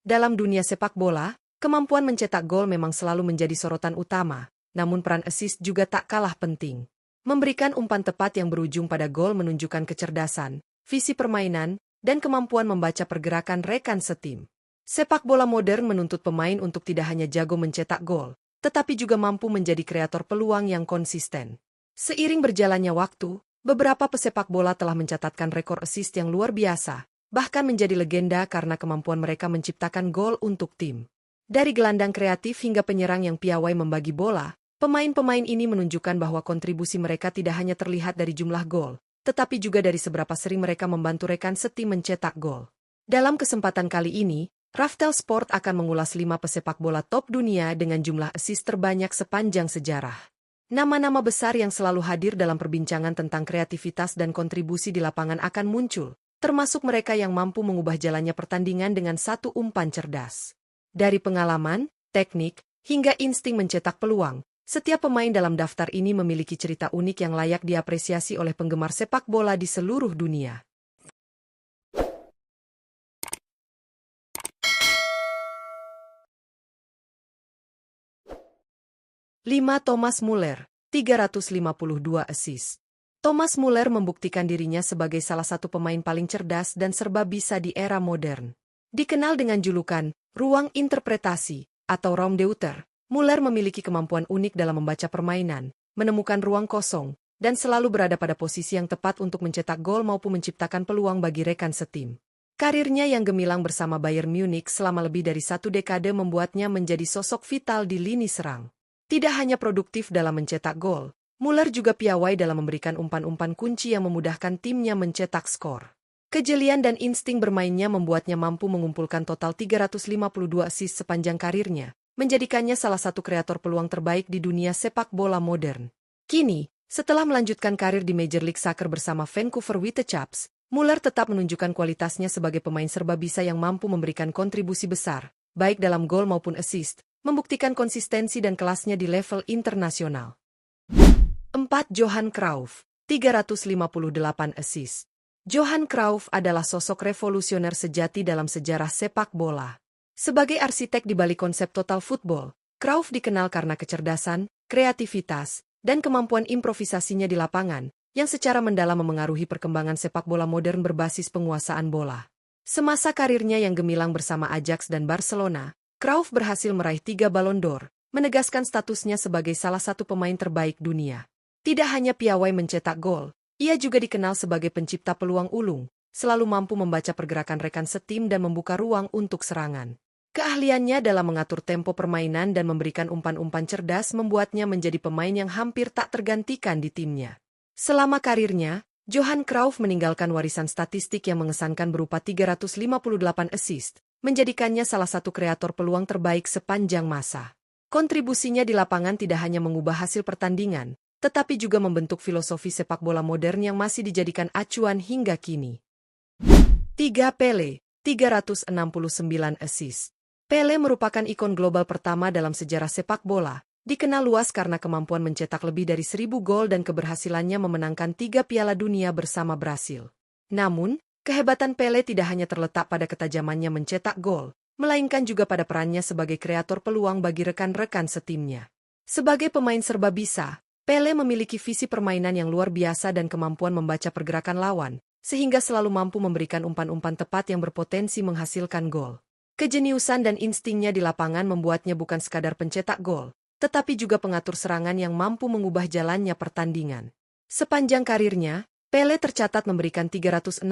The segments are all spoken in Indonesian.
Dalam dunia sepak bola, kemampuan mencetak gol memang selalu menjadi sorotan utama, namun peran assist juga tak kalah penting. Memberikan umpan tepat yang berujung pada gol menunjukkan kecerdasan, visi permainan, dan kemampuan membaca pergerakan rekan setim. Sepak bola modern menuntut pemain untuk tidak hanya jago mencetak gol, tetapi juga mampu menjadi kreator peluang yang konsisten. Seiring berjalannya waktu, beberapa pesepak bola telah mencatatkan rekor assist yang luar biasa, bahkan menjadi legenda karena kemampuan mereka menciptakan gol untuk tim. Dari gelandang kreatif hingga penyerang yang piawai membagi bola, pemain-pemain ini menunjukkan bahwa kontribusi mereka tidak hanya terlihat dari jumlah gol, tetapi juga dari seberapa sering mereka membantu rekan setim mencetak gol. Dalam kesempatan kali ini, Raftel Sport akan mengulas 5 pesepak bola top dunia dengan jumlah assist terbanyak sepanjang sejarah. Nama-nama besar yang selalu hadir dalam perbincangan tentang kreativitas dan kontribusi di lapangan akan muncul, termasuk mereka yang mampu mengubah jalannya pertandingan dengan satu umpan cerdas. Dari pengalaman, teknik, hingga insting mencetak peluang, setiap pemain dalam daftar ini memiliki cerita unik yang layak diapresiasi oleh penggemar sepak bola di seluruh dunia. 5. Thomas Muller, 352 assist. Thomas Muller membuktikan dirinya sebagai salah satu pemain paling cerdas dan serba bisa di era modern. Dikenal dengan julukan ruang interpretasi atau Raumdeuter, Muller memiliki kemampuan unik dalam membaca permainan, menemukan ruang kosong, dan selalu berada pada posisi yang tepat untuk mencetak gol maupun menciptakan peluang bagi rekan setim. Karirnya yang gemilang bersama Bayern Munich selama lebih dari 1 dekade membuatnya menjadi sosok vital di lini serang. Tidak hanya produktif dalam mencetak gol, Muller juga piawai dalam memberikan umpan-umpan kunci yang memudahkan timnya mencetak skor. Kejelian dan insting bermainnya membuatnya mampu mengumpulkan total 352 assist sepanjang karirnya, menjadikannya salah satu kreator peluang terbaik di dunia sepak bola modern. Kini, setelah melanjutkan karir di Major League Soccer bersama Vancouver Whitecaps, Muller tetap menunjukkan kualitasnya sebagai pemain serba bisa yang mampu memberikan kontribusi besar, baik dalam gol maupun assist, membuktikan konsistensi dan kelasnya di level internasional. 4. Johan Cruyff, 358 assist. Johan Cruyff adalah sosok revolusioner sejati dalam sejarah sepak bola. Sebagai arsitek di balik konsep total football, Cruyff dikenal karena kecerdasan, kreativitas, dan kemampuan improvisasinya di lapangan, yang secara mendalam memengaruhi perkembangan sepak bola modern berbasis penguasaan bola. Semasa karirnya yang gemilang bersama Ajax dan Barcelona, Cruyff berhasil meraih 3 Ballon d'Or, menegaskan statusnya sebagai salah satu pemain terbaik dunia. Tidak hanya piawai mencetak gol, ia juga dikenal sebagai pencipta peluang ulung, selalu mampu membaca pergerakan rekan setim dan membuka ruang untuk serangan. Keahliannya dalam mengatur tempo permainan dan memberikan umpan-umpan cerdas membuatnya menjadi pemain yang hampir tak tergantikan di timnya. Selama karirnya, Johan Cruyff meninggalkan warisan statistik yang mengesankan berupa 358 assist, menjadikannya salah satu kreator peluang terbaik sepanjang masa. Kontribusinya di lapangan tidak hanya mengubah hasil pertandingan, tetapi juga membentuk filosofi sepak bola modern yang masih dijadikan acuan hingga kini. 3. Pele, 369 assist. Pele merupakan ikon global pertama dalam sejarah sepak bola, dikenal luas karena kemampuan mencetak lebih dari 1.000 gol dan keberhasilannya memenangkan 3 Piala Dunia bersama Brasil. Namun, kehebatan Pele tidak hanya terletak pada ketajamannya mencetak gol, melainkan juga pada perannya sebagai kreator peluang bagi rekan-rekan setimnya. Sebagai pemain serba bisa, Pele memiliki visi permainan yang luar biasa dan kemampuan membaca pergerakan lawan, sehingga selalu mampu memberikan umpan-umpan tepat yang berpotensi menghasilkan gol. Kejeniusan dan instingnya di lapangan membuatnya bukan sekadar pencetak gol, tetapi juga pengatur serangan yang mampu mengubah jalannya pertandingan. Sepanjang karirnya, Pele tercatat memberikan 369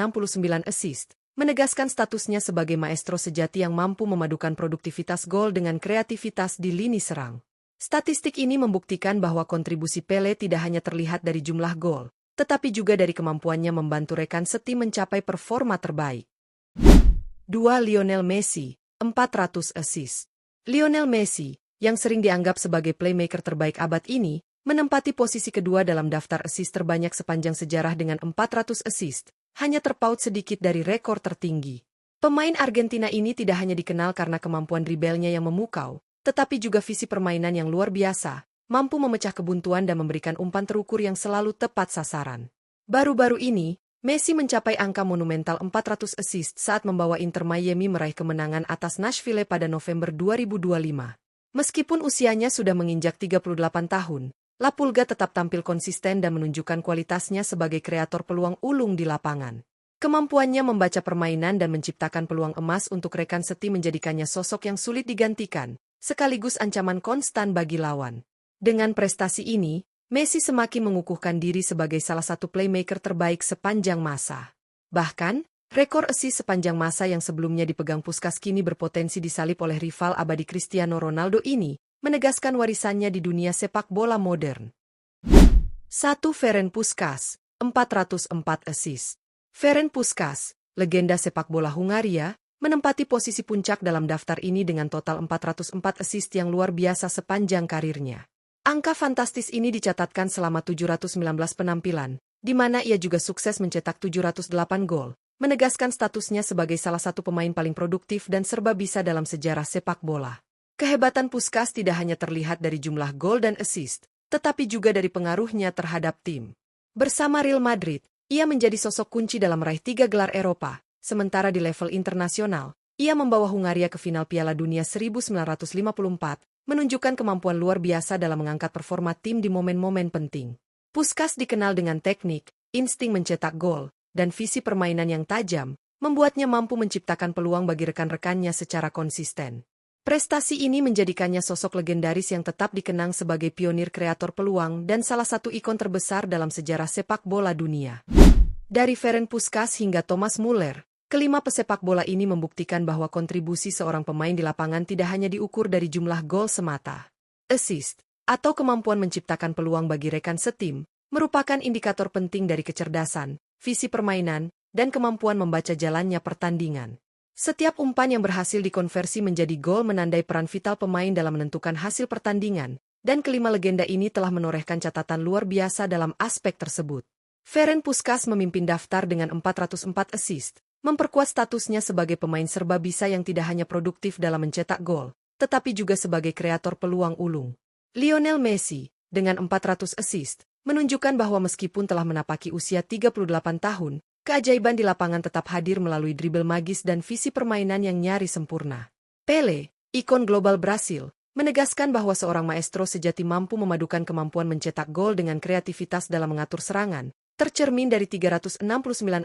assist, menegaskan statusnya sebagai maestro sejati yang mampu memadukan produktivitas gol dengan kreativitas di lini serang. Statistik ini membuktikan bahwa kontribusi Pele tidak hanya terlihat dari jumlah gol, tetapi juga dari kemampuannya membantu rekan setim mencapai performa terbaik. 2. Lionel Messi, 400 assist. Lionel Messi, yang sering dianggap sebagai playmaker terbaik abad ini, menempati posisi kedua dalam daftar assist terbanyak sepanjang sejarah dengan 400 assist, hanya terpaut sedikit dari rekor tertinggi. Pemain Argentina ini tidak hanya dikenal karena kemampuan dribelnya yang memukau, tetapi juga visi permainan yang luar biasa, mampu memecah kebuntuan dan memberikan umpan terukur yang selalu tepat sasaran. Baru-baru ini, Messi mencapai angka monumental 400 assist saat membawa Inter Miami meraih kemenangan atas Nashville pada November 2025. Meskipun usianya sudah menginjak 38 tahun, La Pulga tetap tampil konsisten dan menunjukkan kualitasnya sebagai kreator peluang ulung di lapangan. Kemampuannya membaca permainan dan menciptakan peluang emas untuk rekan setim menjadikannya sosok yang sulit digantikan, sekaligus ancaman konstan bagi lawan. Dengan prestasi ini, Messi semakin mengukuhkan diri sebagai salah satu playmaker terbaik sepanjang masa. Bahkan, rekor assist sepanjang masa yang sebelumnya dipegang Puskás kini berpotensi disalip oleh rival abadi Cristiano Ronaldo ini, menegaskan warisannya di dunia sepak bola modern. 1. Ferenc Puskás, 404 assist. Ferenc Puskás, legenda sepak bola Hungaria, menempati posisi puncak dalam daftar ini dengan total 404 assist yang luar biasa sepanjang karirnya. Angka fantastis ini dicatatkan selama 719 penampilan, di mana ia juga sukses mencetak 708 gol, menegaskan statusnya sebagai salah satu pemain paling produktif dan serba bisa dalam sejarah sepak bola. Kehebatan Puskás tidak hanya terlihat dari jumlah gol dan assist, tetapi juga dari pengaruhnya terhadap tim. Bersama Real Madrid, ia menjadi sosok kunci dalam meraih 3 gelar Eropa, sementara di level internasional, ia membawa Hungaria ke final Piala Dunia 1954, menunjukkan kemampuan luar biasa dalam mengangkat performa tim di momen-momen penting. Puskás dikenal dengan teknik, insting mencetak gol, dan visi permainan yang tajam, membuatnya mampu menciptakan peluang bagi rekan-rekannya secara konsisten. Prestasi ini menjadikannya sosok legendaris yang tetap dikenang sebagai pionir kreator peluang dan salah satu ikon terbesar dalam sejarah sepak bola dunia. Dari Ferenc Puskás hingga Thomas Muller, kelima pesepak bola ini membuktikan bahwa kontribusi seorang pemain di lapangan tidak hanya diukur dari jumlah gol semata. Assist, atau kemampuan menciptakan peluang bagi rekan setim, merupakan indikator penting dari kecerdasan, visi permainan, dan kemampuan membaca jalannya pertandingan. Setiap umpan yang berhasil dikonversi menjadi gol menandai peran vital pemain dalam menentukan hasil pertandingan, dan kelima legenda ini telah menorehkan catatan luar biasa dalam aspek tersebut. Ferenc Puskás memimpin daftar dengan 404 assist, memperkuat statusnya sebagai pemain serba bisa yang tidak hanya produktif dalam mencetak gol, tetapi juga sebagai kreator peluang ulung. Lionel Messi, dengan 400 assist, menunjukkan bahwa meskipun telah menapaki usia 38 tahun, keajaiban di lapangan tetap hadir melalui dribble magis dan visi permainan yang nyaris sempurna. Pelé, ikon global Brasil, menegaskan bahwa seorang maestro sejati mampu memadukan kemampuan mencetak gol dengan kreativitas dalam mengatur serangan, tercermin dari 369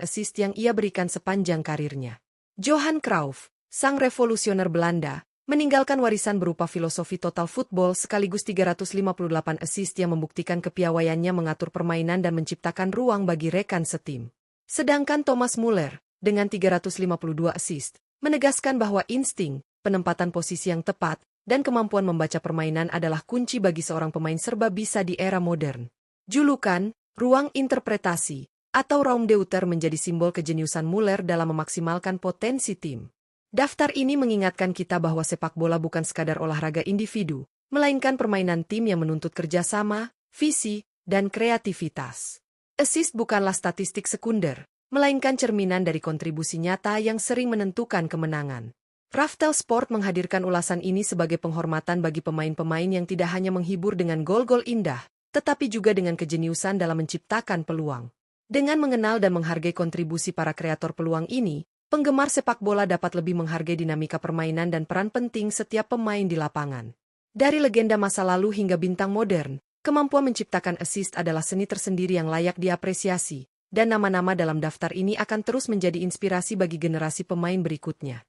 assist yang ia berikan sepanjang karirnya. Johan Cruyff, sang revolusioner Belanda, meninggalkan warisan berupa filosofi total football sekaligus 358 assist yang membuktikan kepiawaiannya mengatur permainan dan menciptakan ruang bagi rekan setim. Sedangkan Thomas Muller, dengan 352 assist, menegaskan bahwa insting, penempatan posisi yang tepat, dan kemampuan membaca permainan adalah kunci bagi seorang pemain serba bisa di era modern. Julukan ruang interpretasi, atau Raumdeuter menjadi simbol kejeniusan Muller dalam memaksimalkan potensi tim. Daftar ini mengingatkan kita bahwa sepak bola bukan sekadar olahraga individu, melainkan permainan tim yang menuntut kerjasama, visi, dan kreativitas. Assist bukanlah statistik sekunder, melainkan cerminan dari kontribusi nyata yang sering menentukan kemenangan. Raftel Sport menghadirkan ulasan ini sebagai penghormatan bagi pemain-pemain yang tidak hanya menghibur dengan gol-gol indah, tetapi juga dengan kejeniusan dalam menciptakan peluang. Dengan mengenal dan menghargai kontribusi para kreator peluang ini, penggemar sepak bola dapat lebih menghargai dinamika permainan dan peran penting setiap pemain di lapangan. Dari legenda masa lalu hingga bintang modern, kemampuan menciptakan assist adalah seni tersendiri yang layak diapresiasi, dan nama-nama dalam daftar ini akan terus menjadi inspirasi bagi generasi pemain berikutnya.